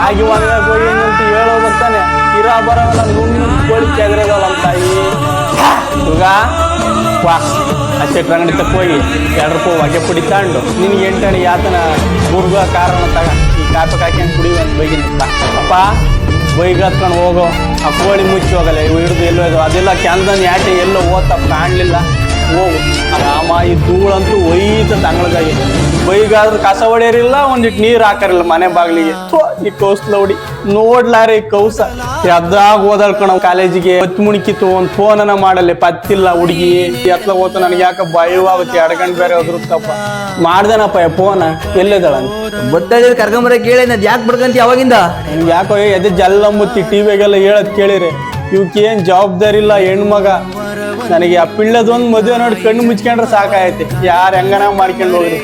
ಆಗಿ ಒಂದಾಗ ಹೋಗಿ ಏನಂತ ಹೇಳೋಗ್ತಾನೆ ಇರಾ ಬರವಲ್ಲ ನುಣ್ಣು ಕೋಳಿ ಕೆಗರದಲ್ಲ ನಮ್ಮ ತಾಯಿ ಈಗ ವಾ ಅಷ್ಟೆಟ್ರ ಅಂಗಡಿ ತಕ್ಕ ಹೋಗಿ 2 ರೂಪಾಯಿ ಹೊಗೆ ಪುಡಿ ತಗೊಂಡು ನಿನ್ಗೆ ಎಂಟಣಿ ಯಾತನ ಗುರ್ಗ ಕಾರಣ ತಗ ಈ ಕಾಪಿ ಹಾಕಿ ಕುಡಿಯುವ ಅಂತ ಬೈಗಿನ ಅಪ್ಪ ಬೈಗ್ ಹತ್ಕೊಂಡು ಹೋಗೋ ಆ ಕೋಳಿ ಮುಚ್ಚಿ ಹೋಗಲ್ಲ ಇವು ಹಿಡಿದು ಎಲ್ಲೋ ಅದೆಲ್ಲ ಕ್ಯಾಂದನ್ ಯಾಟೆ ಎಲ್ಲೋ ಓದ್ತಪ್ಪ ಕಾಣಲಿಲ್ಲ ಹೋಗು ಆರಾಮ ಈ ಧೂಳಂತೂ ಒಯ್ತ ತಂಗಳದಾಗಿ ಬೈಗಾದ್ರೂ ಕಸ ಹೊಡೆಯರಿಲ್ಲ ಒಂದಿಟ್ಟು ನೀರು ಹಾಕರಿಲ್ಲ ಮನೆ ಬಾಗಿಲಿಗೆ ಈ ಕೌಸ್ಲ ಹೊಡಿ ನೋಡ್ಲಾರೆ ಈ ಕೌಸ ಎದ್ದಾಗ ಓದಾಳ್ಕಣ ಕಾಲೇಜಿಗೆ ಹೊತ್ತು ಮುಣಿಕಿತ್ತು ಒಂದು ಫೋನನ ಮಾಡಲ್ಲ ಪತ್ತಿಲ್ಲ ಹುಡುಗಿ ಎತ್ಲ ಹೋತ ನನಗೆ ಯಾಕೆ ಭಯವಾಗುತ್ತೆ 2 ಗಂಟೆ ಬೇರೆ ಹೋದ್ರುತ್ತಪ್ಪ ಮಾಡ್ದೇನಪ್ಪ ಫೋನ ಎಲ್ಲೇದಳ ಗೊತ್ತಾಗ ಕರ್ಕೊಂಬರ ಕೇಳಿ ಅದ್ ಯಾಕೆ ಬಡ್ಕಂತಿ ಅವಾಗಿಂದ ನಿಮ್ಗೆ ಯಾಕೋ ಎದೆ ಜಲ್ಲ ಮುತ್ತಿ ಟಿವಿಗೆಲ್ಲ ಹೇಳದ್ ಕೇಳಿರಿ ಇವಕ್ಕೇನ್ ಜವಾಬ್ದಾರಿ ಇಲ್ಲ ಹೆಣ್ಮಗ ನನಗೆ ಆ ಪಿಳ್ಳದೊಂದು ಮದುವೆ ನೋಡಿ ಕಣ್ಣು ಮುಚ್ಕೊಂಡ್ರೆ ಸಾಕಾಯತಿ ಯಾರು ಹೆಂಗನ ಮಾಡ್ಕೊಂಡು ಹೋಗ್ರಿ